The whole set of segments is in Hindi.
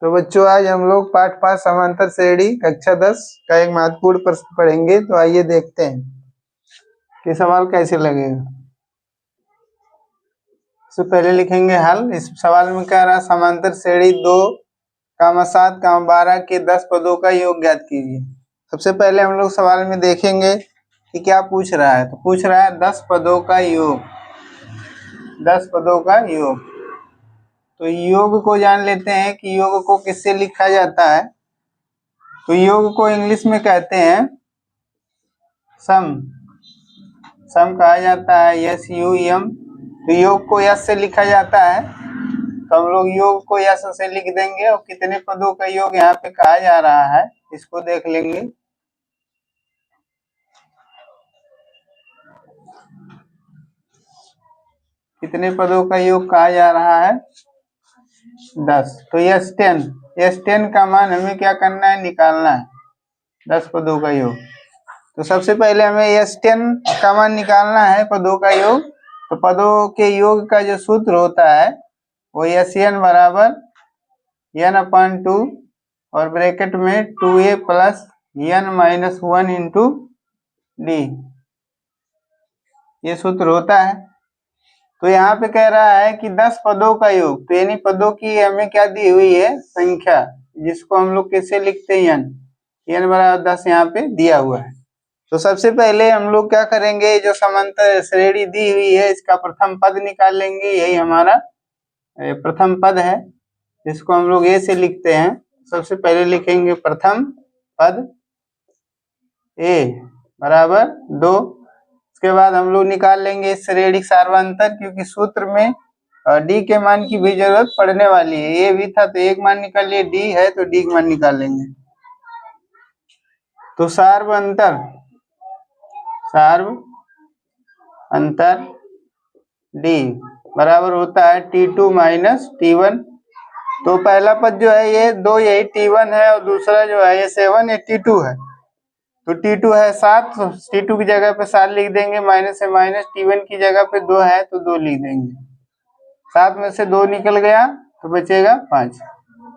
तो बच्चों आज हम लोग पाठ 5 समांतर श्रेणी कक्षा 10 का एक महत्वपूर्ण प्रश्न पढ़ेंगे। तो आइए देखते हैं कि सवाल कैसे लगेगा। सबसे पहले लिखेंगे हल। इस सवाल में कह रहा समांतर श्रेणी 2,7,12 के 10 पदों का योग ज्ञात कीजिए। सबसे पहले हम लोग सवाल में देखेंगे कि क्या पूछ रहा है। तो पूछ रहा है 10 पदों का योग, 10 पदों का योग। तो योग को जान लेते हैं कि योग को किससे लिखा जाता है। तो योग को इंग्लिश में कहते हैं सम, सम कहा जाता है, SUM। तो योग को यस से लिखा जाता है, तो हम लोग योग को यस से लिख देंगे। और कितने पदों का योग यहाँ पे कहा जा रहा है इसको देख लेंगे। कितने पदों का योग कहा जा रहा है 10। तो S10 का मान हमें क्या करना है, निकालना है, 10 पदों का योग। तो सबसे पहले हमें S10 का मान निकालना है, पदों का योग। तो पदों के योग का जो सूत्र होता है वो SN बराबर N/2 और ब्रैकेट में 2A plus N-1 into D, ये सूत्र होता है। तो यहाँ पे कह रहा है कि 10 पदों का योग, तो यानी पदों की हमें क्या दी हुई है, संख्या, जिसको हम लोग कैसे लिखते हैं, N बराबर 10 यहाँ पे दिया हुआ है। तो सबसे पहले हम लोग क्या करेंगे, जो समांतर श्रेणी दी हुई है इसका प्रथम पद निकाल लेंगे। यही हमारा प्रथम पद है, जिसको हम लोग A से लिखते हैं। सबसे पहले लिखेंगे प्रथम पद A बराबर 2। उसके बाद हम लोग निकाल लेंगे श्रेणी सार्वंतर, क्योंकि सूत्र में D के मान की भी जरूरत पड़ने वाली है। A भी था तो एक मान निकाल लिए, D है तो D का मान निकाल लेंगे। तो सार्व अंतर D बराबर होता है T2 माइनस T1। तो पहला पद जो है ये 2, यही T1 है, और दूसरा जो है ये 7, ये T2 है। तो T2 है 7, तो T2 की जगह पे 7 लिख देंगे, माइनस से माइनस, T1 की जगह पे 2 है तो 2 लिख देंगे। 7 में से 2 निकल गया तो बचेगा 5।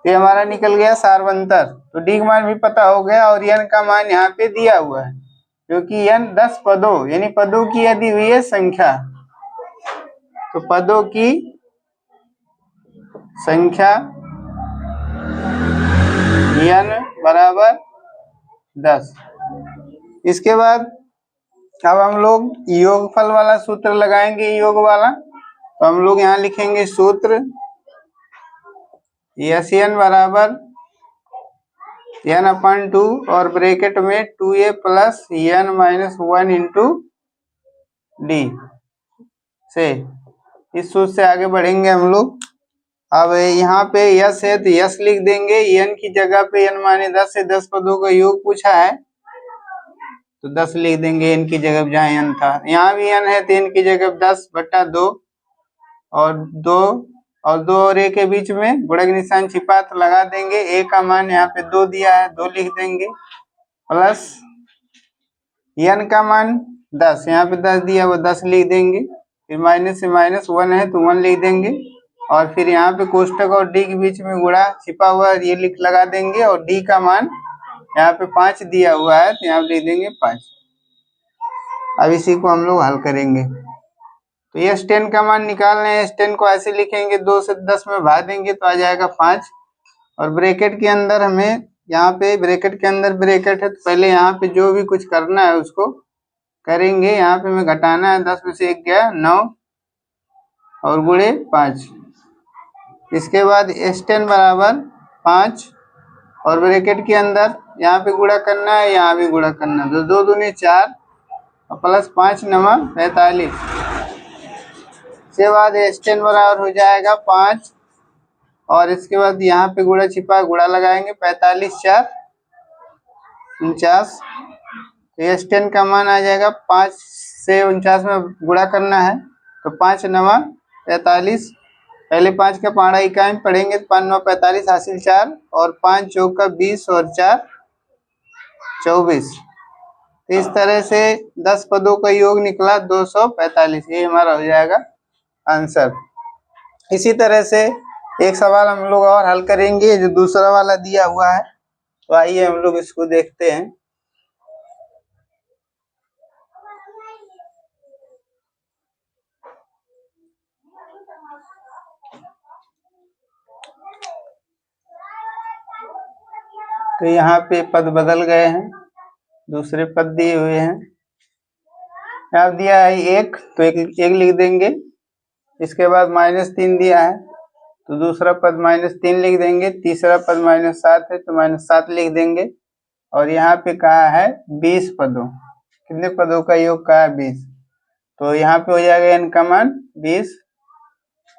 ये हमारा निकल गया सार्वंतर। तो D का मान भी पता हो गया, और N का मान यहाँ पे दिया हुआ है, क्योंकि N 10 पदों यानी पदों की यदि हुई है संख्या, तो पदों की संख्या N बराबर 10। इसके बाद अब हम लोग योगफल वाला सूत्र लगाएंगे, योग वाला। तो हम लोग यहाँ लिखेंगे सूत्र SN बराबर N/2 और ब्रैकेट में 2A plus N-1 into D से। इस सूत्र से आगे बढ़ेंगे हम लोग। अब यहाँ पे यस है तो यस लिख देंगे, N की जगह पे N-10 से 10 पदों का योग पूछा है तो 10 लिख देंगे N की जगह जहाँ N था। यहाँ भी N है तो N की जगह 10/2 और 2 और 2 और A के बीच में गुणक निशान छिपा तो लगा देंगे। A का मान यहाँ पे 2 दिया है, 2 लिख देंगे, प्लस N का मान 10, यहाँ पे 10 दिया वो 10 लिख देंगे। फिर माइनस से माइनस 1 है तो 1 लिख देंगे, और फिर यहाँ पे कोष्टक और D के बीच में गुणा छिपा हुआ है, ये लिख लगा देंगे। और D का मान यहाँ पे 5 दिया हुआ है तो यहाँ पे लिख देंगे 5। अब इसी को हम लोग हल करेंगे। तो S10 का मान निकालना है। S10 को ऐसे लिखेंगे, 2 से 10 में भाग देंगे तो आ जाएगा 5। और ब्रैकेट के अंदर हमें यहाँ पे ब्रैकेट के अंदर ब्रैकेट है तो पहले यहाँ पे जो भी कुछ करना है उसको करेंगे। यहाँ पे हमें घटाना है, 10 में से 1 गया 9 और गुणे 5। इसके बाद S10 बराबर 5 और ब्रैकेट के अंदर यहाँ पे गुणा करना है, यहाँ भी गुणा करना है। तो 2 दूनी 4 और प्लस 5 9 45। इसके बाद S10 बराबर हो जाएगा 5 और इसके बाद यहाँ पे गुणा छिपा, गुणा लगाएंगे, 45 4 49। तो S10 का मान आ जाएगा 5 से 49 में गुणा करना है तो 5 9 45। पहले 5 का पहाड़ा इकाई में पढ़ेंगे तो 5 9 45 हासिल 4 और 5 चौका 20 और 4 24। तो इस तरह से 10 पदों का योग निकला 245। ये हमारा हो जाएगा आंसर। इसी तरह से एक सवाल हम लोग और हल करेंगे जो दूसरा वाला दिया हुआ है, तो आइए हम लोग इसको देखते हैं। तो यहाँ पे पद बदल गए हैं, दूसरे पद दिए हुए हैं। यहाँ दिया है 1, तो एक लिख देंगे। इसके बाद -3 दिया है, तो दूसरा पद -3 लिख देंगे। तीसरा पद -7 है, तो -7 लिख देंगे। और यहाँ पे कहा है 20 पदों, कितने पदों का योग कहा है 20, तो यहाँ पे हो जाएगा n का मान 20,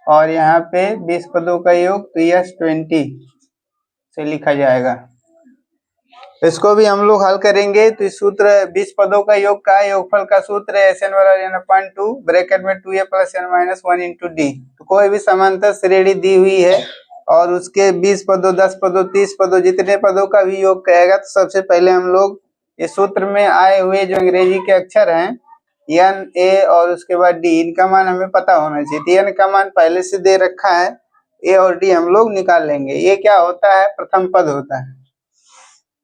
और यहाँ पे 20 पदों का योग, तो यस 20 से लिखा जाएगा। इसको भी हम लोग हल करेंगे। तो इस सूत्र 20 पदों का योग का योगफल का सूत्र है Sn बराबर n/2 ब्रैकेट में 2a + n - 1 × d। तो कोई भी समांतर श्रेणी दी हुई है और उसके 20 पदों, 10 पदों, 30 पदों, जितने पदों का भी योग कहेगा, तो सबसे पहले हम लोग इस सूत्र में आए हुए जो अंग्रेजी के अक्षर हैं n, a और उसके बाद d, इनका मान हमें पता होना चाहिए। n का मान पहले से दे रखा है, a और d हम लोग निकाल लेंगे। ये क्या होता है? प्रथम पद होता है।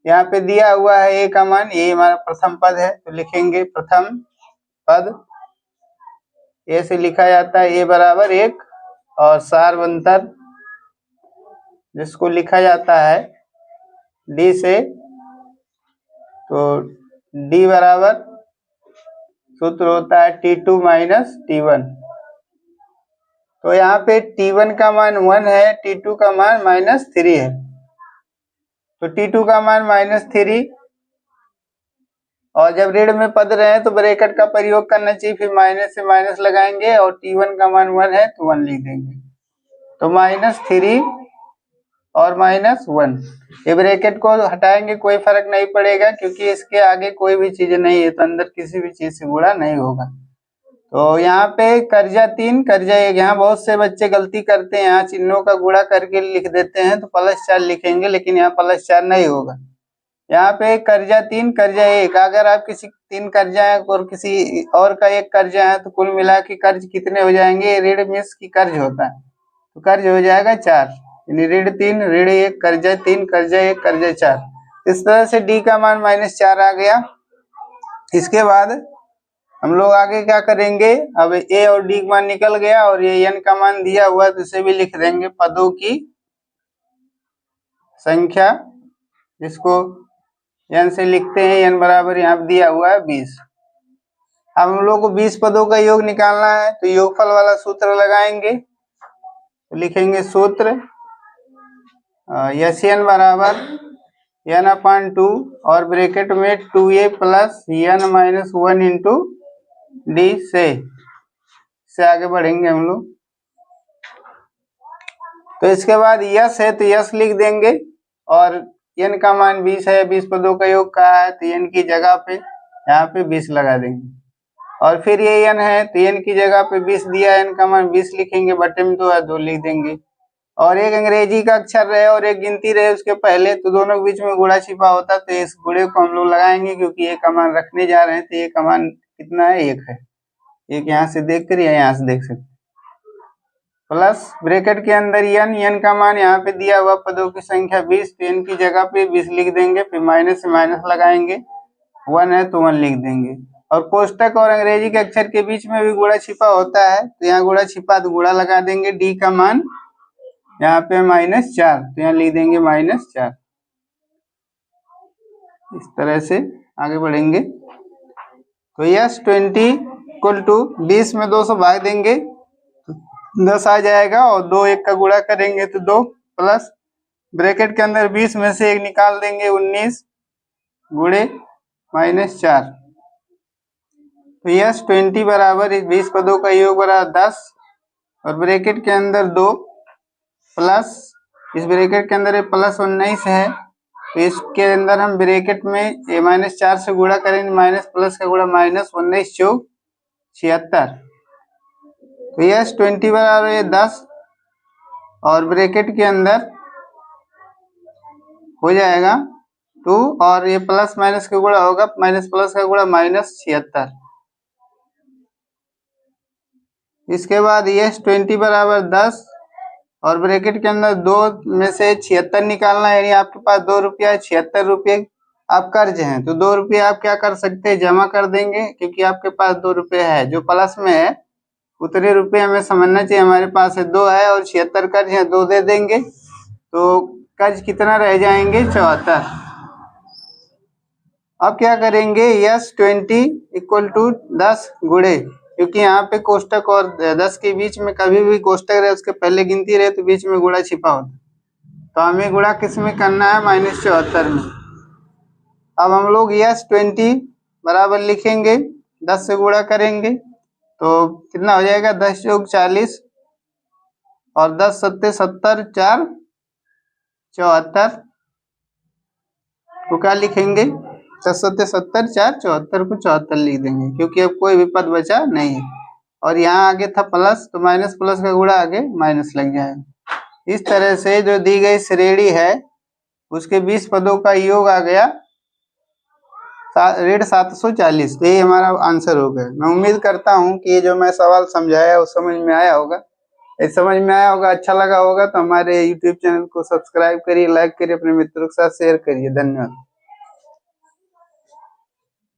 यहाँ पे दिया हुआ है a का मान, ये हमारा प्रथम पद है, तो लिखेंगे प्रथम पद। a से लिखा जाता है a बराबर 1, और सार्वंतर जिसको लिखा जाता है d से, तो d बराबर सूत्र होता है T2 - T1। तो यहाँ पे T1 का मान 1 है, T2 का मान -3 है। तो T2 का मान -3, और जब ऋण में पद रहे तो ब्रैकेट का प्रयोग करना चाहिए, फिर माइनस से माइनस लगाएंगे, और T1 का मान 1 है, तो 1 लिख देंगे। तो -3 और -1, ये ब्रैकेट को हटाएंगे, कोई फर्क नहीं पड़ेगा, क्योंकि इसके आगे कोई भी चीज नहीं है, तो अंदर किसी भी चीज से गुणा नहीं होगा। तो यहाँ पे कर्जा 3 कर्जा 1, यहाँ बहुत से बच्चे गलती करते हैं, यहाँ चिन्हों का गुणा करके लिख देते हैं, तो +4 लिखेंगे, लेकिन यहाँ +4 नहीं होगा। यहाँ पे कर्जा 3 कर्जा 1, अगर आप किसी 3 कर्जा है और किसी और का 1 कर्जा है, तो कुल मिला के कर्ज कितने हो जाएंगे? ऋण में की कर्ज होता है, तो कर्ज हो जाएगा 4, यानी ऋण 3 ऋण 1 कर्जा 3 कर्जा 1 कर्जा 4। इस तरह से डी का मान -4 आ गया। इसके बाद हम लोग आगे क्या करेंगे? अब ए और डी का मान निकल गया, और ये एन का मान दिया हुआ, तो इसे भी लिख देंगे पदों की संख्या, जिसको n से लिखते हैं। n बराबर यहाँ दिया हुआ है 20। अब हम लोग को 20 पदों का योग निकालना है, तो योगफल वाला सूत्र लगाएंगे। तो लिखेंगे सूत्र Sn बराबर n/2 और ब्रैकेट में 2a + n - 1 × d से आगे बढ़ेंगे हम लोग। तो इसके बाद यस है, तो यस लिख देंगे, और n का मान 20 है, 20 पदों का योग कहा है, तो n की जगह पे यहाँ पे 20 लगा देंगे। और फिर ये n है, तो n की जगह पे 20 दिया, n का मान 20 लिखेंगे, बटे में 2 है, 2 लिख देंगे। और एक अंग्रेजी का अक्षर रहे और एक गिनती रहे उसके पहले, तो दोनों के बीच में गुणा छिपा होता, तो इस गुणे को हम लोग लगाएंगे, क्योंकि एक का मान रखने जा रहे हैं, तो एक का मान कितना है? 1 है। एक यहाँ से देख कर या यहाँ से देख सकते, प्लस ब्रैकेट के अंदर n का मान यहाँ पे दिया हुआ पदों की संख्या 20, तो n की जगह पे 20 लिख देंगे, फिर माइनस से माइनस लगाएंगे, 1 है तो 1 लिख देंगे। और कोष्टक और अंग्रेजी के अक्षर के बीच में भी गुणा छिपा होता है, तो यहाँ गुणा छिपा, तो गुणा लगा देंगे। डी का मान यहाँ पे -4, तो यहाँ लिख देंगे -4। इस तरह से आगे बढ़ेंगे। तो यस 20 = 20 में 2 से भाग देंगे, 10 आ जाएगा, और 2 1 का गुणा करेंगे तो 2, प्लस ब्रैकेट के अंदर 20 में से 1 निकाल देंगे, 19 गुणे -4। तो यस 20 बराबर 20 पदों का योग बराबर 10, और ब्रैकेट के अंदर 2 प्लस, इस ब्रैकेट के अंदर प्लस 19 है, तो इसके अंदर हम ब्रैकेट में -4 से गुणा करेंगे, माइनस प्लस का गुणा, -19 × 4 = 76। तो यस 20 बराबर 10, और ब्रैकेट के अंदर हो जाएगा 2, और ये प्लस माइनस का गुणा होगा, माइनस प्लस का गुणा, -76। इसके बाद यस 20 बराबर 10, और ब्रैकेट के अंदर 2 में से 76 निकालना है, यानी आपके पास 2 रुपया है, 76 रुपये आप कर्ज हैं, तो 2 रुपये आप क्या कर सकते हैं, जमा कर देंगे, क्योंकि आपके पास 2 रुपये है। जो प्लस में है उतने रुपये हमें समझना चाहिए, हमारे पास है 2 है और 76 कर्ज है, 2 दे देंगे, तो कर्ज कितना रह जाएंगे, 74। अब क्या करेंगे, यस 20 इक्वल टू 10 गुणे, क्योंकि यहाँ पे कोष्टक और 10 के बीच में कभी भी कोष्टक रहे उसके पहले गिनती रहे तो बीच में गुणा छिपा होता, तो हमें गुणा किस में करना है, -74 में। अब हम लोग यस 20 बराबर लिखेंगे, 10 से गुणा करेंगे तो कितना हो जाएगा, 10 + 40 और 10 × 7 = 70, 4 74 को क्या लिखेंगे, 10 × 7 = 70, 4 74 को 74 लिख देंगे, क्योंकि अब कोई भी पद बचा नहीं है। और यहाँ आगे था प्लस, तो माइनस प्लस का गुणा आगे माइनस लग जाएगा। इस तरह से जो दी गई श्रेणी है उसके 20 पदों का योग आ गया 740। तो ये हमारा आंसर हो गया। मैं उम्मीद करता हूँ कि ये जो मैं सवाल समझाया वो समझ में आया होगा। समझ में आया होगा, अच्छा लगा होगा तो हमारे YouTube चैनल को सब्सक्राइब करिए, लाइक करिए, अपने मित्रों के साथ शेयर करिए। धन्यवाद।